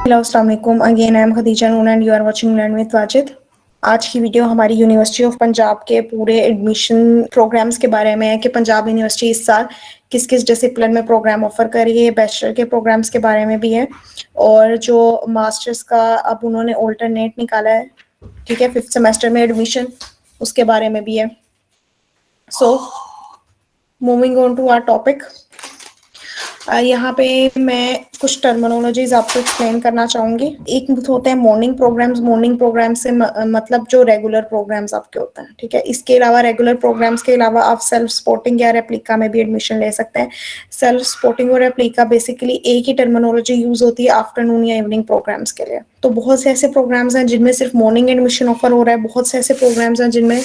Hello अस्सलाम वालेकुम again I am Khadija Noon and you are watching learn with Wajid. आज की वीडियो हमारी यूनिवर्सिटी ऑफ पंजाब के पूरे एडमिशन प्रोग्राम्स के बारे में है कि पंजाब यूनिवर्सिटी इस साल किस किस डिसिप्लिन में प्रोग्राम ऑफर कर रही है। बैचलर के प्रोग्राम्स के बारे में भी है और जो मास्टर्स का अब उन्होंने ऑल्टरनेट निकाला है, ठीक है, 5th सेमेस्टर में एडमिशन, उसके बारे में भी है। So moving on to our topic, यहाँ पे मैं कुछ टर्मिनोलॉजीज आपको एक्सप्लेन करना चाहूंगी। एक होते हैं मॉर्निंग प्रोग्राम्स से मतलब जो रेगुलर प्रोग्राम्स आपके होते हैं, ठीक है। इसके अलावा रेगुलर प्रोग्राम्स के अलावा आप सेल्फ स्पोर्टिंग या रेप्लिका में भी एडमिशन ले सकते हैं। सेल्फ स्पोर्टिंग और रेप्लिका बेसिकली एक ही टर्मिनोलॉजी यूज होती है आफ्टरनून या इवनिंग प्रोग्राम्स के लिए। तो बहुत से ऐसे प्रोग्राम्स हैं जिनमें सिर्फ मॉर्निंग एडमिशन ऑफर हो रहा है, बहुत से ऐसे प्रोग्राम्स हैं जिनमें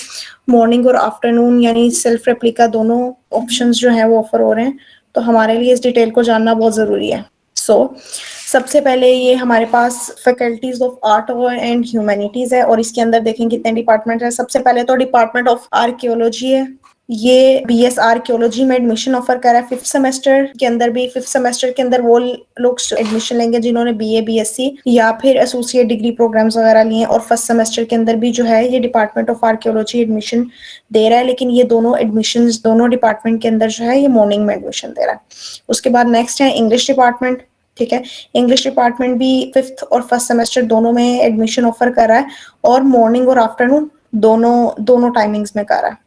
मॉर्निंग और आफ्टरनून यानी सेल्फ रेप्लिका दोनों ऑप्शंस जो है वो ऑफर हो रहे हैं। तो हमारे लिए इस डिटेल को जानना बहुत जरूरी है। सबसे पहले ये हमारे पास faculties of art and humanities है और इसके अंदर देखें कितने डिपार्टमेंट है। सबसे पहले तो डिपार्टमेंट ऑफ आर्कियोलॉजी है, ये बीएस आर्कियोलॉजी में एडमिशन ऑफर करा है। 5th सेमेस्टर के अंदर भी 5th सेमेस्टर के अंदर वो लोग एडमिशन लेंगे जिन्होंने बीए बीएससी या फिर एसोसिएट डिग्री प्रोग्राम्स वगैरह लिए हैं। और फर्स्ट सेमेस्टर के अंदर भी जो है ये डिपार्टमेंट ऑफ आर्कियोलॉजी एडमिशन दे रहा है, लेकिन ये दोनों एडमिशन दोनों डिपार्टमेंट के अंदर जो है ये मॉर्निंग में एडमिशन दे रहा है। उसके बाद नेक्स्ट है इंग्लिश डिपार्टमेंट, ठीक है। इंग्लिश डिपार्टमेंट भी 5th और फर्स्ट सेमेस्टर दोनों में एडमिशन ऑफर कर रहा है और मॉर्निंग और आफ्टरनून दोनों टाइमिंग्स में कर रहा है।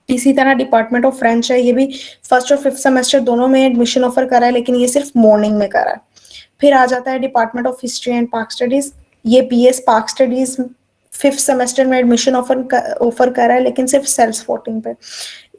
इसी तरह डिपार्टमेंट ऑफ फ्रेंच है, ये भी फर्स्ट और 5th सेमेस्टर दोनों में एडमिशन ऑफर कर रहा है, लेकिन ये सिर्फ मॉर्निंग में कर रहा है। फिर आ जाता है डिपार्टमेंट ऑफ हिस्ट्री एंड पाक स्टडीज, ये बीएस पाक स्टडीज 5th सेमेस्टर में एडमिशन ऑफर कर रहा है, लेकिन सिर्फ सेल्फ स्पोर्टिंग पे।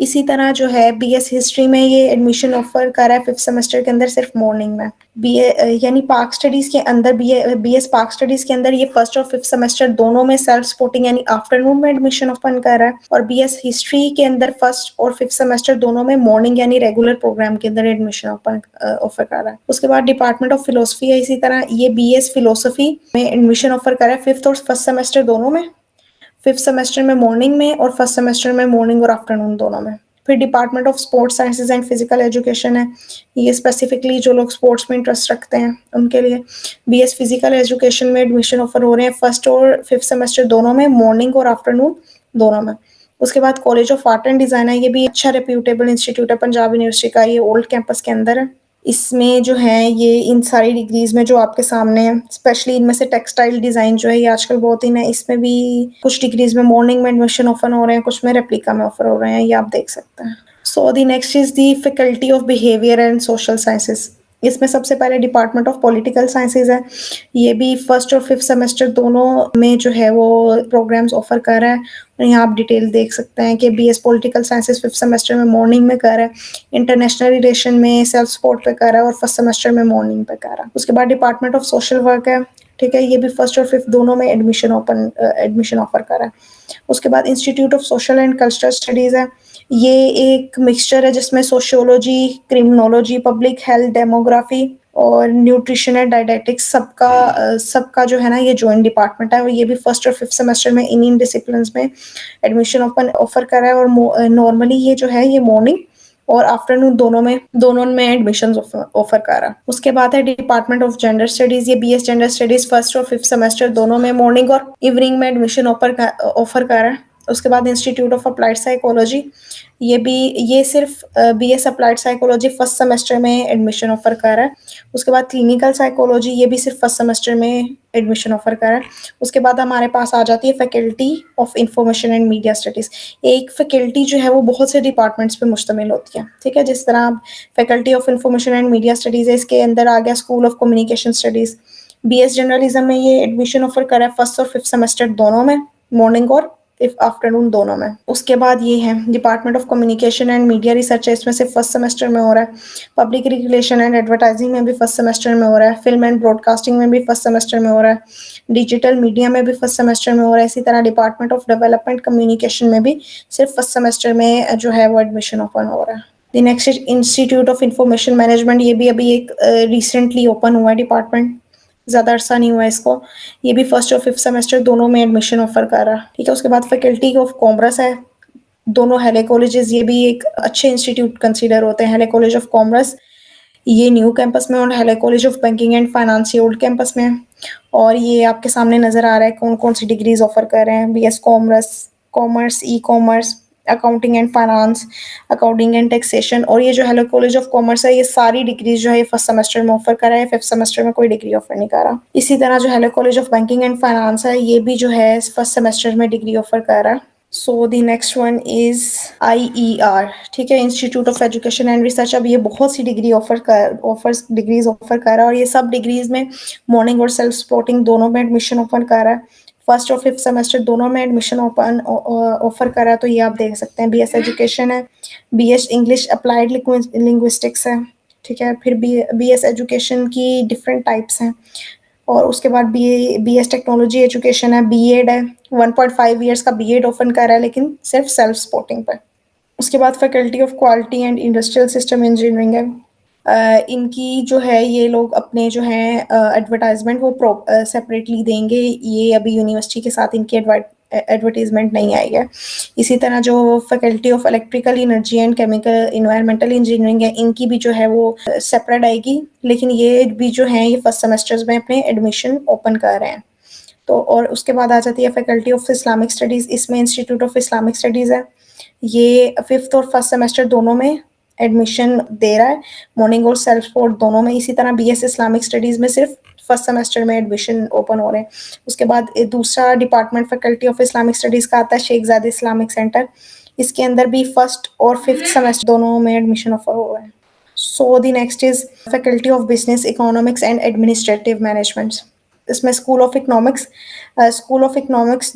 इसी तरह जो है बीएस हिस्ट्री में ये एडमिशन ऑफर कर रहा है 5th सेमेस्टर के अंदर सिर्फ मॉर्निंग में। बीए यानी पाक स्टडीज के अंदर बीएस पाक स्टडीज के अंदर ये फर्स्ट और 5th सेमेस्टर दोनों में सेल्फ स्पोर्टिंग यानी आफ्टरनून में एडमिशन ऑफर कर रहा है। और बीएस हिस्ट्री के अंदर फर्स्ट और 5th सेमेस्टर दोनों में मॉर्निंग यानी रेगुलर प्रोग्राम के अंदर एडमिशन ऑफर कर रहा है। उसके बाद डिपार्टमेंट ऑफ फिलोसफी है, इसी तरह ये बीएस फिलोसफी में एडमिशन ऑफर कर रहा है 5th और फर्स्ट सेमेस्टर दोनों में, 5th सेमेस्टर में मॉर्निंग में और फर्स्ट सेमेस्टर में मॉर्निंग और आफ्टरनून दोनों में। फिर department of sports sciences and physical education है, ये स्पेसिफिकली जो लोग स्पोर्ट्स में इंटरेस्ट रखते हैं उनके लिए। बीएस फिजिकल एजुकेशन में एडमिशन ऑफर हो रहे हैं फर्स्ट और 5th सेमेस्टर दोनों में, मॉर्निंग और आफ्टरनून दोनों में। उसके बाद college of art and design है, ये भी अच्छा रेप्यूटेबल इंस्टीट्यूट है पंजाब यूनिवर्सिटी का, ये ओल्ड कैंपस के अंदर है। इसमें जो है ये इन सारी डिग्रीज में जो आपके सामने है, स्पेशली इनमें से टेक्सटाइल डिजाइन जो है ये आजकल बहुत इन है, इसमें भी कुछ डिग्रीज में मॉर्निंग में एडमिशन ऑफर हो रहे हैं, कुछ में रेप्लिका में ऑफर हो रहे हैं, ये आप देख सकते हैं। So the next is the faculty of behaviour and social sciences, इसमें सबसे पहले डिपार्टमेंट ऑफ पॉलिटिकल साइंसेज है, ये भी फर्स्ट और 5th सेमेस्टर दोनों में जो है वो प्रोग्राम्स ऑफर कर रहा है। और यहाँ आप डिटेल देख सकते हैं कि BS political sciences 5th semester में मॉर्निंग में कर रहा है, इंटरनेशनल रिलेशन में सेल्फ सपोर्ट पे कर रहा है और फर्स्ट सेमेस्टर में मॉर्निंग पे कर रहा है। उसके बाद डिपार्टमेंट ऑफ सोशल वर्क है, ठीक है, ये भी फर्स्ट और 5th दोनों में एडमिशन ऑफर कर रहा है। उसके बाद institute of social and cultural studies है, ये एक मिक्सचर है जिसमें sociology, criminology, public health, demography और न्यूट्रिशन एंड डायटेटिक्स सबका जो है ना ये जॉइंट डिपार्टमेंट है। और ये भी फर्स्ट और 5th सेमेस्टर में इन डिसिप्लिन में एडमिशन ऑफर कर रहा है। और नॉर्मली ये जो है ये मॉर्निंग और आफ्टरनून दोनों में एडमिशन ऑफर कर रहा है। उसके बाद है डिपार्टमेंट ऑफ जेंडर स्टडीज, ये बीएस जेंडर स्टडीज फर्स्ट और 5th सेमेस्टर दोनों में मॉर्निंग और इवनिंग में एडमिशन ऑफर कर रहा है। उसके बाद इंस्टीट्यूट ऑफ अप्लाइड साइकोलॉजी, ये सिर्फ BS applied psychology first semester में एडमिशन ऑफर कर रहा है। उसके बाद क्लिनिकल साइकोलॉजी, ये भी सिर्फ फर्स्ट सेमेस्टर में एडमिशन ऑफर कर रहा है। उसके बाद हमारे पास आ जाती है faculty of information and media studies, एक फैकल्टी जो है वो बहुत से डिपार्टमेंट्स पे मुश्तमिल होती है, ठीक है। जिस तरह faculty of information and media studies है, इसके अंदर आ गया school of communication studies. BS journalism में ये एडमिशन ऑफर कर रहा है फर्स्ट और 5th सेमेस्टर दोनों में, मॉर्निंग और आफ्टरनून दोनों में। उसके बाद ये है department of communication and media research है, इसमें से फर्स्ट सेमेस्टर में हो रहा है। पब्लिक रिलेशन एंड एडवर्टाइजिंग में भी फर्स्ट सेमेस्टर में हो रहा है। फिल्म एंड ब्रॉडकास्टिंग में भी फर्स्ट सेमेस्टर में हो रहा है। डिजिटल मीडिया में भी फर्स्ट सेमेस्टर में हो रहा है। इसी तरह डिपार्टमेंट ऑफ डेवलपमेंट कम्युनिकेशन में भी सिर्फ फर्स्ट सेमेस्टर में जो है वो एडमिशन ओपन हो रहा है। The next institute of information management, ये भी अभी एक रिसेंटली ओपन हुआ है डिपार्टमेंट, ज्यादा अरसा नहीं हुआ इसको, ये भी फर्स्ट और 5th सेमेस्टर दोनों में एडमिशन ऑफर कर रहा है, ठीक है। उसके बाद फैकल्टी ऑफ कॉमर्स है, दोनों हेले कॉलेजेस ये भी एक अच्छे इंस्टीट्यूट कंसीडर होते हैं। हेले कॉलेज ऑफ कॉमर्स ये न्यू कैंपस में और hello college of banking and finance ये ओल्ड कैंपस में है। और ये आपके सामने नज़र आ रहा है कौन-कौन सी डिग्रीज़ ऑफ़र कर रहे हैं। BS commerce, e-commerce, accounting and finance, accounting and taxation. और ये जो हैलो कॉलेज ऑफ कॉमर्स है, ये सारी डिग्रीज़ जो है ये फर्स्ट सेमेस्टर में ऑफ़र कर रहा है, फिफ्थ सेमेस्टर में कोई डिग्री ऑफ़र नहीं कर रहा। इसी तरह जो hello college of banking and finance है, ये भी जो है फर्स्ट सेमेस्टर में डिग्री ऑफ़र कर रहा है। सो the next one is IER, ठीक है, institute of education and research. अब ये बहुत सी डिग्रीज़ ऑफर कर रहा है और ये सब डिग्रीज में मॉर्निंग और सेल्फ सपोर्टिंग दोनों में एडमिशन ओपन कर रहा है। फर्स्ट और फिफ्थ सेमेस्टर दोनों में एडमिशन ऑफर कर रहा है। तो ये आप देख सकते हैं, BS एजुकेशन है, BS इंग्लिश अप्लाइड लिंग्विस्टिक्स है, ठीक है। फिर BS एजुकेशन की डिफरेंट टाइप्स हैं। और उसके बाद BS टेक्नोलॉजी एजुकेशन है, बीएड है, 1.5 ईयर्स का बीएड ओपन कर रहा है, लेकिन सिर्फ सेल्फ सपोर्टिंग पर। उसके बाद faculty of quality and industrial system engineering है। इनकी जो है ये लोग अपने जो है एडवर्टाइजमेंट वो सेपरेटली देंगे। ये अभी यूनिवर्सिटी के साथ इनकी एडवर्टीजमेंट नहीं आई है। इसी तरह जो faculty of electrical energy and chemical environmental engineering है, इनकी भी जो है वो सेपरेट आएगी, लेकिन ये भी जो है ये फर्स्ट सेमेस्टर्स में अपने एडमिशन ओपन कर रहे हैं। तो और उसके बाद आ जाती है फैकल्टी ऑफ इस्लामिक स्टडीज़। इसमें इंस्टीट्यूट ऑफ इस्लामिक स्टडीज़ है, ये फिफ्थ और फर्स्ट सेमेस्टर दोनों में एडमिशन दे रहा है, मॉर्निंग और सेल्फ सपोर्ट दोनों में। इसी तरह BS इस्लामिक स्टडीज़ में सिर्फ फर्स्ट सेमेस्टर में एडमिशन ओपन हो रहे हैं। उसके बाद दूसरा department faculty of Islamic studies का आता है, शेखजाद इस्लामिक सेंटर। इसके अंदर भी फर्स्ट और फिफ्थ सेमेस्टर दोनों में एडमिशन ऑफर हो रहा है। सो the next is faculty of business economics and administrative management. इसमें स्कूल ऑफ इकोनॉमिक्स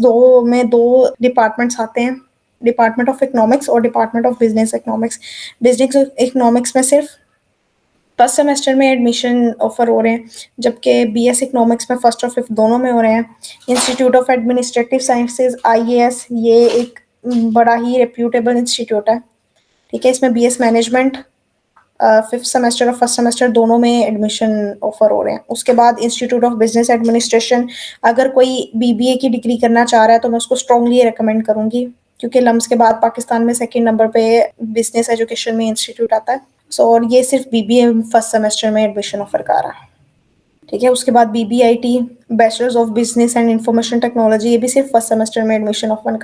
दो डिपार्टमेंट्स आते हैं, डिपार्टमेंट ऑफ इकोनॉमिक्स और department of business economics. Business economics में सिर्फ फर्स्ट सेमेस्टर में एडमिशन ऑफर हो रहे हैं, जबकि BS इकोनॉमिक्स में फर्स्ट और फिफ्थ दोनों में हो रहे हैं। Institute of administrative sciences IAS, ये एक बड़ा ही रेप्यूटेबल इंस्टीट्यूट है, ठीक है। इसमें BS मैनेजमेंट फिफ्थ सेमेस्टर और फर्स्ट सेमेस्टर दोनों में एडमिशन ऑफर हो रहे हैं। उसके बाद इंस्टीट्यूट ऑफ बिजनेस एडमिनिस्ट्रेशन, अगर कोई BBA की डिग्री करना चाह रहा है तो मैं उसको स्ट्रांगली रिकमेंड करूंगी, क्योंकि लम्स के बाद पाकिस्तान में सेकंड नंबर पे बिजनेस एजुकेशन में इंस्टीट्यूट आता है। सो और ये सिर्फ BBA फर्स्ट सेमेस्टर में एडमिशन ऑफर कर रहा है, ठीक है। उसके बाद BBIT, bachelors of business and information technology, ये भी सिर्फ फर्स्ट सेमेस्टर में एडमिशन ऑफर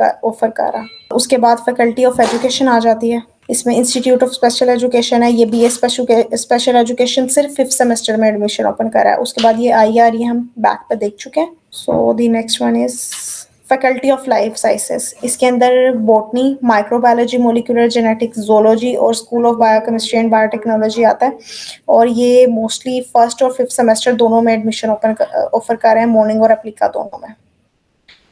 कर रहा है। उसके बाद फैकल्टी ऑफ एजुकेशन आ जाती है, इसमें इंस्टीट्यूट ऑफ स्पेशल एजुकेशन है, ये BS स्पेशल एजुकेशन सिर्फ फिफ्थ सेमेस्टर में एडमिशन ओपन कर रहा है। उसके बाद ये IR, ये हम बैक पर देख चुके हैं। So the next one is faculty of life sciences. इसके अंदर botany, microbiology, molecular genetics, zoology और school of biochemistry and biotechnology आता है। और ये मोस्टली फर्स्ट और फिफ्थ सेमेस्टर दोनों में एडमिशन ऑफर कर रहे हैं, मॉर्निंग और एप्लिका दोनों में।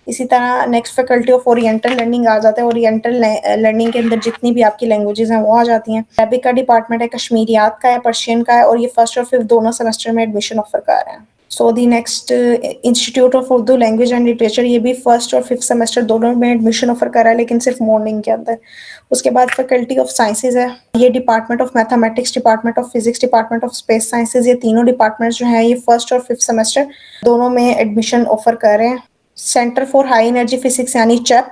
इसी तरह next faculty of oriental learning आ जाता है। ओरिएंटल लर्निंग के अंदर जितनी भी आपकी लैंग्वेजेस हैं वो आ जाती हैं। अरबिक का डिपार्टमेंट है, कश्मीरियात का है, पर्शियन का है, और ये फर्स्ट और फिफ्थ दोनों सेमेस्टर में एडमिशन ऑफर कर रहे हैं। So the next institute of Urdu language and literature, ये भी फर्स्ट और फिफ्थ सेमेस्टर दोनों में एडमिशन ऑफर कर रहा है, लेकिन सिर्फ मॉर्निंग के अंदर। उसके बाद फैकल्टी ऑफ साइंसेज है, ये department of mathematics, department of physics, department of space sciences, ये तीनों डिपार्टमेंट्स जो हैं ये फर्स्ट और फिफ्थ सेमेस्टर दोनों में एडमिशन ऑफर कर रहे हैं। Centre for high energy physics यानी CHEP,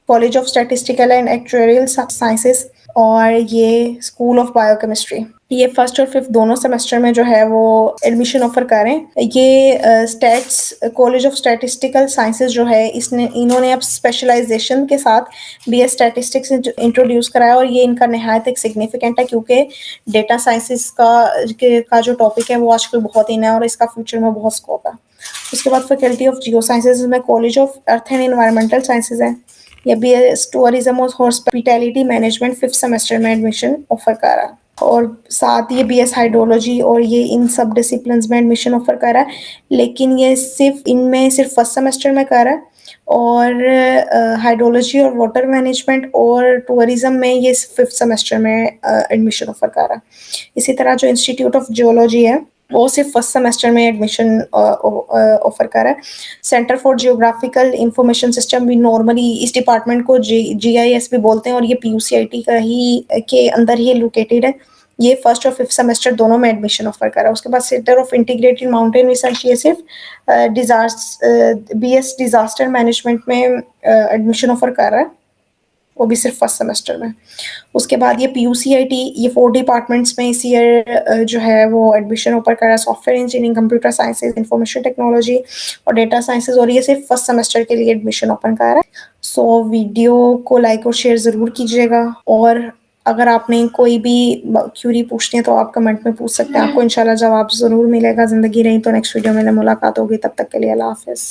college of statistical and actuarial sciences, और ये स्कूल ऑफ बायोकेमिस्ट्री, ये फर्स्ट और फिफ्थ दोनों सेमेस्टर में जो है वो एडमिशन ऑफर कर रहे हैं। ये stats college of statistical sciences जो है इन्होंने अब स्पेशलाइजेशन के साथ BS स्टैटिस्टिक्स इंट्रोड्यूस कराया, और ये इनका नहायत एक सिग्निफिकेंट है, क्योंकि डेटा साइंसेस का जो टॉपिक है वो आजकल बहुत इन है और इसका फ्यूचर में बहुत स्कोप है। उसके बाद फैकल्टी ऑफ जियो साइंसेज में college of earth and environmental sciences है, या BS टूरिज्म और हॉस्पिटैलिटी मैनेजमेंट फिफ्थ सेमेस्टर में एडमिशन ऑफर कर रहा है। और साथ ये BS हाइड्रोलॉजी और ये इन सब डिसिप्लिन्स में एडमिशन ऑफर कर रहा है, लेकिन ये इनमें सिर्फ फर्स्ट सेमेस्टर में कर रहा है। और हाइड्रोलॉजी और वाटर मैनेजमेंट और टूरिज्म में ये फिफ्थ सेमेस्टर में एडमिशन ऑफर कर रहा है। इसी तरह जो इंस्टीट्यूट ऑफ जियोलॉजी है वो सिर्फ फर्स्ट सेमेस्टर में एडमिशन ऑफर कर रहा है। Centre for geographical information system, भी नॉर्मली इस डिपार्टमेंट को GIS भी बोलते हैं, और ये PUCIT का ही के अंदर ही लोकेटेड है। ये फर्स्ट और फिफ्थ सेमेस्टर दोनों में एडमिशन ऑफर कर रहा है। उसके बाद centre of integrated mountain research, ये सिर्फ BS डिजास्टर मैनेजमेंट में एडमिशन ऑफर कर रहा है। वो भी सिर्फ फर्स्ट सेमेस्टर में। उसके बाद ये PUCIT, ये 4 डिपार्टमेंट्स में इस ईयर जो है वो एडमिशन ओपन कर रहा है, software engineering, computer sciences, information technology और डेटा साइंसेज, और ये सिर्फ फर्स्ट सेमेस्टर के लिए एडमिशन ओपन कर रहा है। सो वीडियो को लाइक और शेयर ज़रूर कीजिएगा, और अगर आपने कोई भी क्यूरी पूछनी है तो आप कमेंट में पूछ सकते हैं, आपको इंशाल्लाह जवाब ज़रूर मिलेगा। ज़िंदगी रही तो नेक्स्ट वीडियो में मुलाकात होगी, तब तक के लिए अल्लाह हाफ़िज़।